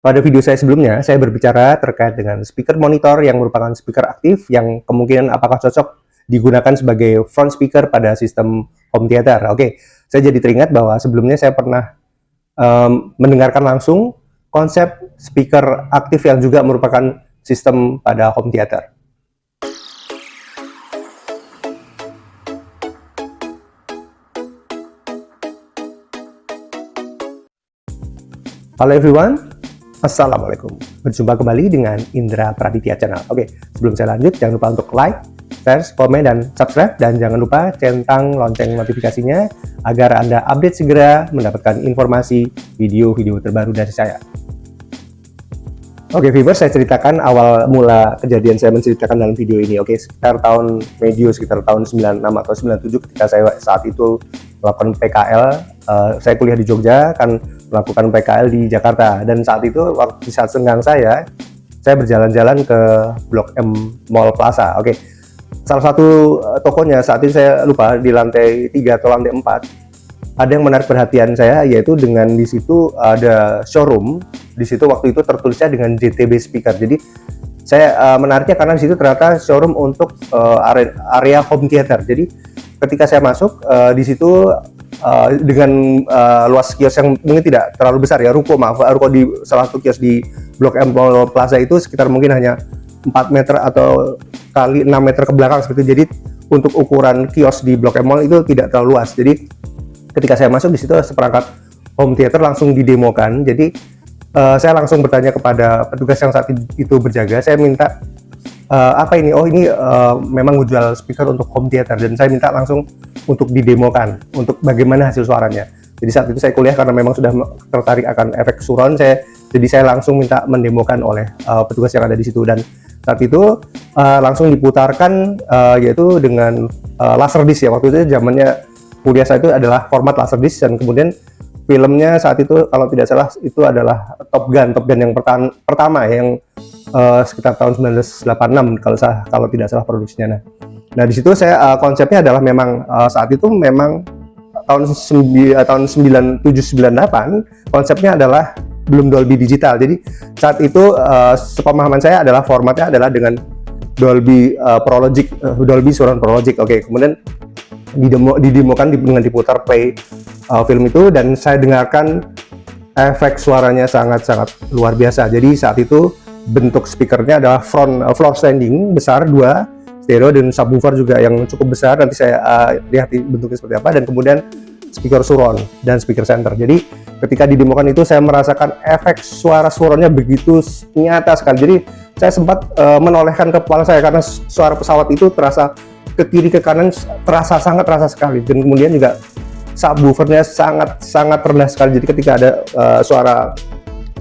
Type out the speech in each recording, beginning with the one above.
Pada video saya sebelumnya, saya berbicara terkait dengan speaker monitor yang merupakan speaker aktif yang kemungkinan apakah cocok digunakan sebagai front speaker pada sistem home theater. Oke, saya jadi teringat bahwa sebelumnya saya pernah mendengarkan langsung konsep speaker aktif yang juga merupakan sistem pada home theater. Halo everyone, Assalamualaikum. Berjumpa kembali dengan Indra Praditya Channel. Oke, sebelum saya lanjut, jangan lupa untuk like, share, komen, dan subscribe. Dan jangan lupa centang lonceng notifikasinya agar Anda update segera mendapatkan informasi video-video terbaru dari saya. Oke, viewers, saya ceritakan awal mula kejadian saya menceritakan dalam video ini. Oke, sekitar tahun 96 atau 97 ketika saya saat itu melakukan PKL, saya kuliah di Jogja, kan melakukan PKL di Jakarta. Dan saat itu, waktu saat senggang saya berjalan-jalan ke Blok M Mall Plaza. Oke, salah satu tokonya saat itu saya lupa, di lantai 3 atau lantai 4, ada yang menarik perhatian saya, yaitu dengan di situ ada showroom. Di situ waktu itu tertulisnya dengan JTB speaker. Jadi saya menariknya karena di situ ternyata showroom untuk area home theater. Jadi ketika saya masuk di situ dengan luas kios yang mungkin tidak terlalu besar ya, ruko di salah satu kios di Blok M Mall Plaza itu sekitar mungkin hanya 4 meter atau kali 6 meter ke belakang seperti itu. Jadi untuk ukuran kios di Blok M Mall itu tidak terlalu luas. Jadi ketika saya masuk di situ seperangkat home theater langsung didemokan. Jadi saya langsung bertanya kepada petugas yang saat itu berjaga, saya minta apa ini? Oh, ini memang jual speaker untuk home theater, dan saya minta langsung untuk didemokan untuk bagaimana hasil suaranya. Jadi saat itu saya kuliah karena memang sudah tertarik akan efek surround, jadi saya langsung minta mendemokan oleh petugas yang ada di situ. Dan saat itu langsung diputarkan yaitu dengan laserdisc ya, waktu itu zamannya kuliah saya itu adalah format laserdisc, dan kemudian filmnya saat itu kalau tidak salah itu adalah Top Gun yang pertama yang sekitar tahun 1986 kalau tidak salah produksinya. Nah di situ saya konsepnya adalah memang saat itu memang tahun 9798 konsepnya adalah belum Dolby digital. Jadi saat itu sepemahaman saya adalah formatnya adalah dengan Dolby Pro Logic, Dolby Surround Pro Logic. Oke, kemudian didemokan dengan diputar play film itu, dan saya dengarkan efek suaranya sangat-sangat luar biasa. Jadi saat itu bentuk speakernya adalah floor standing besar 2 stereo dan subwoofer juga yang cukup besar. Nanti saya lihat bentuknya seperti apa, dan kemudian speaker surround dan speaker center. Jadi ketika didemokan itu saya merasakan efek suara surroundnya begitu nyata sekali. Jadi saya sempat menolehkan kepala saya karena suara pesawat itu terasa ke kiri ke kanan, sangat terasa sekali. Dan kemudian juga subwoofernya sangat rendah sekali. Jadi ketika ada suara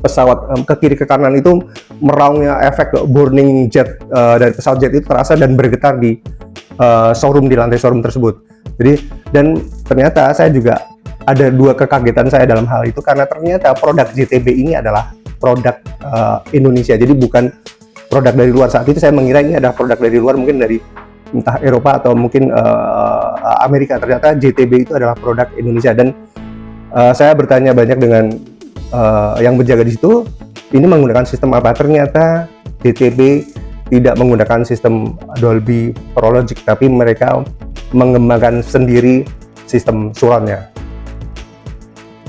pesawat ke kiri ke kanan itu meraungnya efek burning jet dari pesawat jet itu terasa dan bergetar di showroom, di lantai showroom tersebut. Jadi, dan ternyata saya juga ada 2 kekagetan saya dalam hal itu, karena ternyata produk JTB ini adalah produk Indonesia, jadi bukan produk dari luar. Saat itu saya mengira ini adalah produk dari luar, mungkin dari entah Eropa atau mungkin Amerika. Ternyata JTB itu adalah produk Indonesia. Dan saya bertanya banyak dengan yang berjaga di situ, ini menggunakan sistem apa? Ternyata JTB tidak menggunakan sistem Dolby Pro Logic, tapi mereka mengembangkan sendiri sistem surroundnya.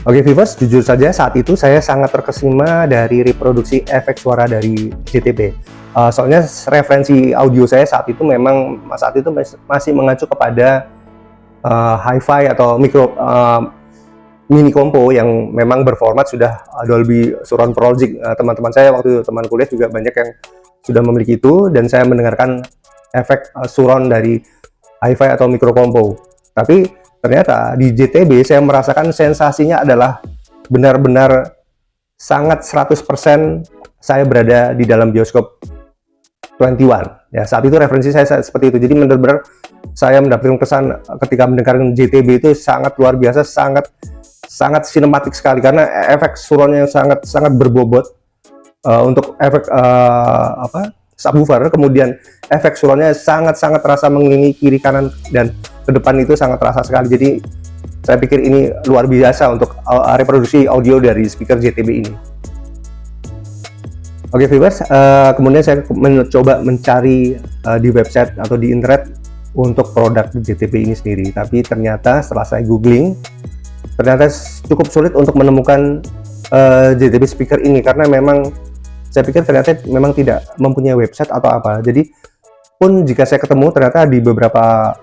Oke viewers, jujur saja saat itu saya sangat terkesima dari reproduksi efek suara dari JTB. Soalnya referensi audio saya saat itu memang masih mengacu kepada hi-fi atau mini compo yang memang berformat sudah Dolby Surround Pro Logic. Teman-teman saya waktu teman kuliah juga banyak yang sudah memiliki itu, dan saya mendengarkan efek surround dari hi-fi atau micro compo. Tapi ternyata di JTB saya merasakan sensasinya adalah benar-benar sangat 100% saya berada di dalam bioskop 21 ya. Saat itu referensi saya seperti itu. Jadi benar-benar saya mendapatkan kesan ketika mendengarkan JTB itu sangat luar biasa, sangat sinematik sekali, karena efek surroundnya yang sangat berbobot untuk efek subwoofer. Kemudian efek surroundnya sangat terasa mengelilingi kiri kanan dan ke depan, itu sangat terasa sekali. Jadi saya pikir ini luar biasa untuk reproduksi audio dari speaker JTB ini. Oke viewers, kemudian saya mencoba mencari di website atau di internet untuk produk JTB ini sendiri, tapi ternyata setelah saya googling, ternyata cukup sulit untuk menemukan JTB speaker ini, karena memang saya pikir ternyata memang tidak mempunyai website atau apa. Jadi pun jika saya ketemu, ternyata di beberapa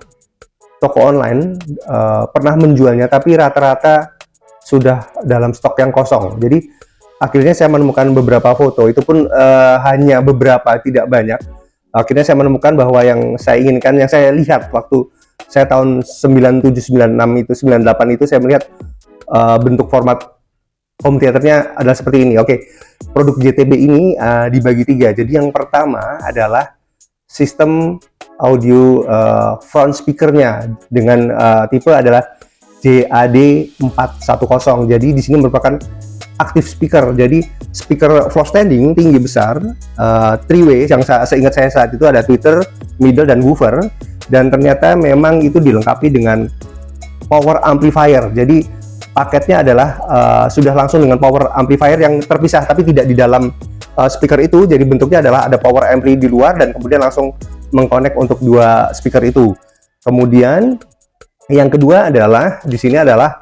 toko online pernah menjualnya, tapi rata-rata sudah dalam stok yang kosong. Jadi akhirnya saya menemukan beberapa foto, itu pun hanya beberapa, tidak banyak. Akhirnya saya menemukan bahwa yang saya inginkan, yang saya lihat waktu saya tahun 97, 96 itu, 98 itu, saya melihat bentuk format home theaternya adalah seperti ini. Oke, produk JTB ini dibagi tiga. Jadi yang pertama adalah sistem audio front speakernya dengan tipe adalah JAD410. Jadi di sini merupakan active speaker, jadi speaker floor standing tinggi besar, three way, yang seingat saya saat itu ada tweeter, middle, dan woofer, dan ternyata memang itu dilengkapi dengan power amplifier. Jadi paketnya adalah sudah langsung dengan power amplifier yang terpisah, tapi tidak di dalam speaker itu. Jadi bentuknya adalah ada power ampli di luar dan kemudian langsung mengkonek untuk dua speaker itu. Kemudian yang kedua adalah di sini adalah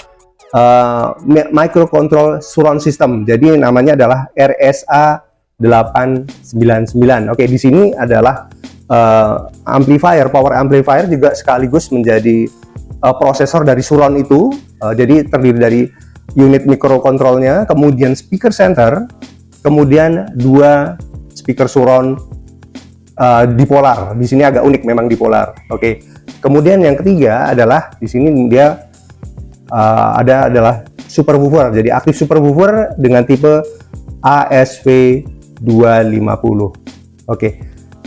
microcontrol surround system. Jadi namanya adalah RSA 899. Oke, di sini adalah amplifier, power amplifier juga sekaligus menjadi prosesor dari surround itu. Jadi terdiri dari unit microcontrolnya, kemudian speaker center, kemudian dua speaker surround dipolar. Di sini agak unik memang dipolar. Oke. Kemudian yang ketiga adalah di sini dia adalah superwoofer. Jadi aktif superwoofer dengan tipe ASV250. Oke.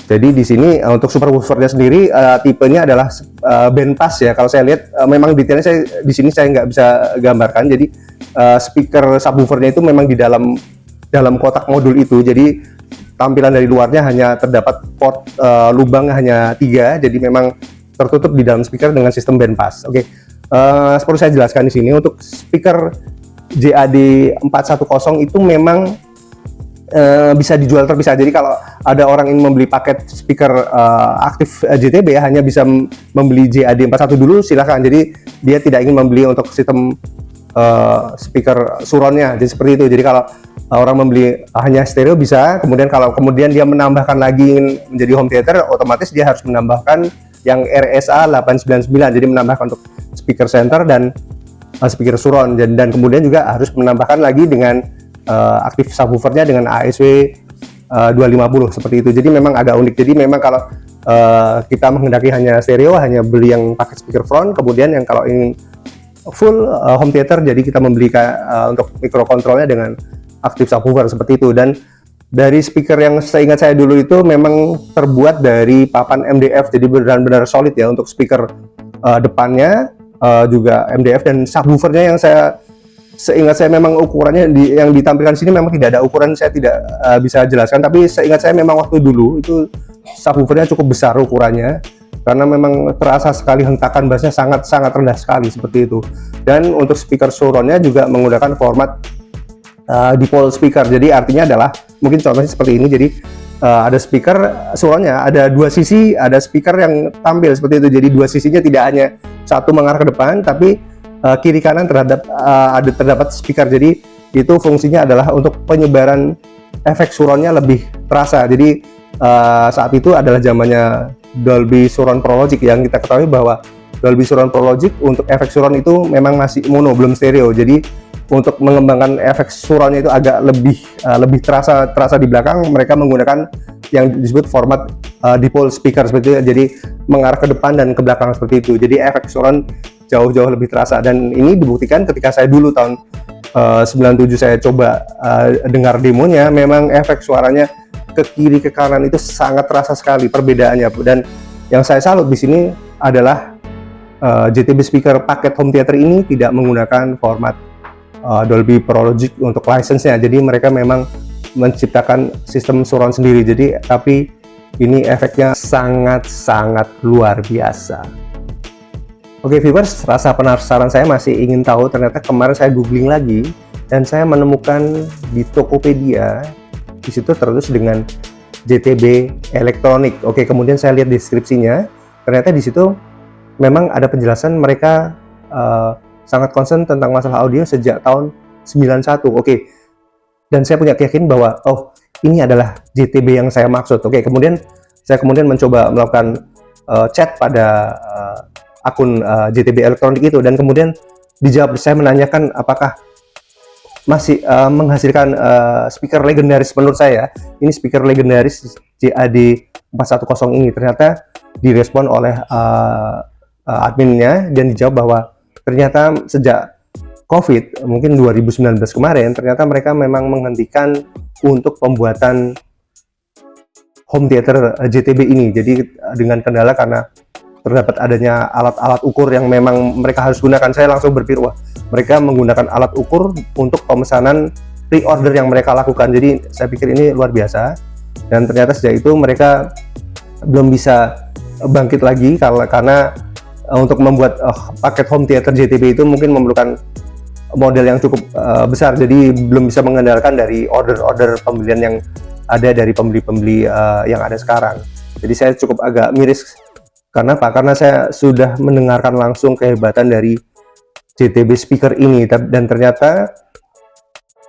Jadi di sini untuk superwoofernya sendiri tipenya adalah bandpass ya. Kalau saya lihat memang detailnya di sini saya nggak bisa gambarkan. Jadi speaker subwoofernya itu memang di dalam kotak modul itu. Jadi tampilan dari luarnya hanya terdapat port lubang hanya 3. Jadi memang tertutup di dalam speaker dengan sistem bandpass. Oke. Seperti saya jelaskan di sini, untuk speaker JAD410 itu memang bisa dijual terpisah. Jadi kalau ada orang ingin membeli paket speaker aktif JTB ya, hanya bisa membeli JAD41 dulu, silahkan. Jadi dia tidak ingin membeli untuk sistem speaker surroundnya. Jadi seperti itu. Jadi kalau orang membeli hanya stereo bisa, kemudian kalau dia menambahkan lagi ingin menjadi home theater, otomatis dia harus menambahkan yang RSA 899. Jadi menambahkan untuk speaker center dan speaker surround, dan kemudian juga harus menambahkan lagi dengan aktif subwoofernya dengan ASW 250 seperti itu. Jadi memang agak unik. Jadi memang kalau kita menghendaki hanya stereo, hanya beli yang pakai speaker front, kemudian yang kalau ingin full home theater, jadi kita membeli untuk microcontrolnya dengan aktif subwoofer seperti itu. Dan dari speaker yang seingat saya dulu itu memang terbuat dari papan MDF, jadi benar-benar solid ya untuk speaker depannya, juga MDF, dan subwoofernya yang seingat saya memang ukurannya yang ditampilkan sini memang tidak ada ukuran, saya tidak bisa jelaskan, tapi seingat saya memang waktu dulu itu subwoofernya cukup besar ukurannya, karena memang terasa sekali hentakan bassnya sangat rendah sekali seperti itu. Dan untuk speaker surroundnya juga menggunakan format dipole speaker. Jadi artinya adalah mungkin contohnya seperti ini. Jadi ada speaker surroundnya, ada dua sisi, ada speaker yang tampil seperti itu. Jadi dua sisinya tidak hanya satu mengarah ke depan, tapi kiri kanan terdapat speaker. Jadi itu fungsinya adalah untuk penyebaran efek surroundnya lebih terasa. Jadi saat itu adalah zamannya Dolby Surround Pro Logic, yang kita ketahui bahwa Dolby Surround Pro Logic untuk efek surround itu memang masih mono, belum stereo. Jadi untuk mengembangkan efek surroundnya itu agak lebih terasa di belakang, mereka menggunakan yang disebut format dipole speaker seperti itu. Jadi mengarah ke depan dan ke belakang seperti itu. Jadi efek surround jauh lebih terasa, dan ini dibuktikan ketika saya dulu tahun 97 saya coba dengar demonya, memang efek suaranya ke kiri ke kanan itu sangat terasa sekali perbedaannya. Dan yang saya salut di sini adalah JTB speaker paket home theater ini tidak menggunakan format Dolby Pro Logic untuk license-nya. Jadi mereka memang menciptakan sistem surround sendiri. Jadi tapi ini efeknya sangat luar biasa. Oke viewers, rasa penasaran saya masih ingin tahu. Ternyata kemarin saya googling lagi dan saya menemukan di Tokopedia di situ tertulis dengan JTB Elektronik. Oke, kemudian saya lihat deskripsinya, ternyata di situ memang ada penjelasan mereka sangat concern tentang masalah audio sejak tahun 91. Oke, dan saya punya keyakinan bahwa oh, ini adalah JTB yang saya maksud. Oke, kemudian saya mencoba melakukan chat pada akun JTB Elektronik itu, dan kemudian dijawab. Saya menanyakan apakah masih menghasilkan speaker legendaris. Menurut saya ini speaker legendaris JAD 410 ini. Ternyata direspon oleh adminnya dan dijawab bahwa ternyata sejak COVID mungkin 2019 kemarin, ternyata mereka memang menghentikan untuk pembuatan home theater JTB ini. Jadi dengan kendala karena terdapat adanya alat-alat ukur yang memang mereka harus gunakan. Saya langsung berpikir, wah, mereka menggunakan alat ukur untuk pemesanan pre-order yang mereka lakukan. Jadi saya pikir ini luar biasa, dan ternyata sejak itu mereka belum bisa bangkit lagi karena untuk membuat paket home theater JTB itu mungkin memerlukan model yang cukup besar, jadi belum bisa mengandalkan dari order-order pembelian yang ada dari pembeli-pembeli yang ada sekarang. Jadi saya cukup agak miris. Karena apa? Karena saya sudah mendengarkan langsung kehebatan dari JTB speaker ini, dan ternyata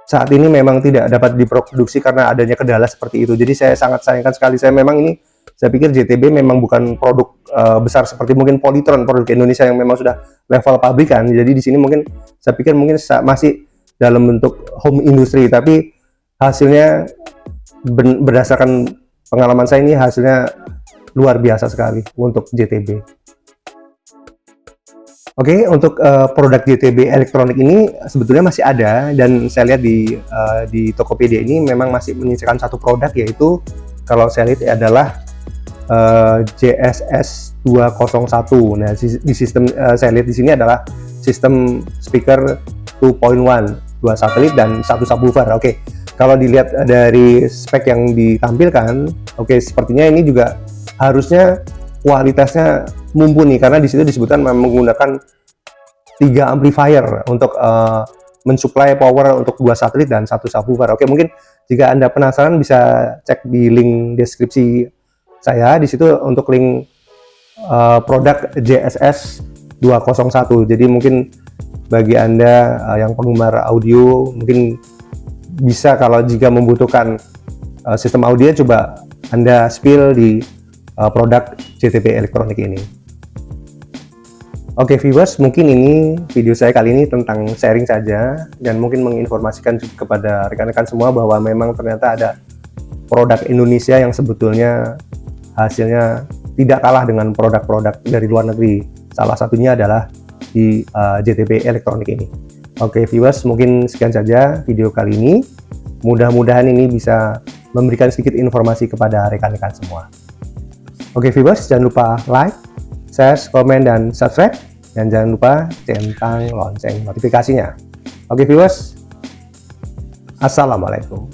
saat ini memang tidak dapat diproduksi karena adanya kendala seperti itu. Jadi saya sangat sayangkan sekali. Saya pikir JTB memang bukan produk besar seperti mungkin Polytron, produk Indonesia yang memang sudah level pabrikan. Jadi di sini mungkin saya pikir mungkin masih dalam bentuk home industry, tapi hasilnya berdasarkan pengalaman saya ini hasilnya luar biasa sekali untuk JTB. Oke, untuk produk JTB Elektronik ini sebetulnya masih ada, dan saya lihat di Tokopedia ini memang masih menyisakan satu produk, yaitu kalau saya lihat adalah JSS 201. Nah, di sistem saya lihat di sini adalah sistem speaker 2.1, 2 satelit dan 1 subwoofer. Oke, kalau dilihat dari spek yang ditampilkan, oke, sepertinya ini juga harusnya kualitasnya mumpuni, karena di situ disebutkan menggunakan 3 amplifier untuk mensuplai power untuk 2 satelit dan 1 subwoofer. Oke, mungkin jika Anda penasaran bisa cek di link deskripsi saya di situ untuk link produk JSS 201. Jadi mungkin bagi Anda yang penggemar audio mungkin bisa, kalau jika membutuhkan sistem audio, coba Anda spill di produk JTB Elektronik ini. Oke viewers, mungkin ini video saya kali ini tentang sharing saja, dan mungkin menginformasikan kepada rekan-rekan semua bahwa memang ternyata ada produk Indonesia yang sebetulnya hasilnya tidak kalah dengan produk-produk dari luar negeri. Salah satunya adalah di JTB Elektronik ini. Oke viewers, mungkin sekian saja video kali ini. Mudah-mudahan ini bisa memberikan sedikit informasi kepada rekan-rekan semua. Oke viewers, jangan lupa like, share, komen, dan subscribe, dan jangan lupa centang lonceng notifikasinya. Oke viewers, assalamualaikum.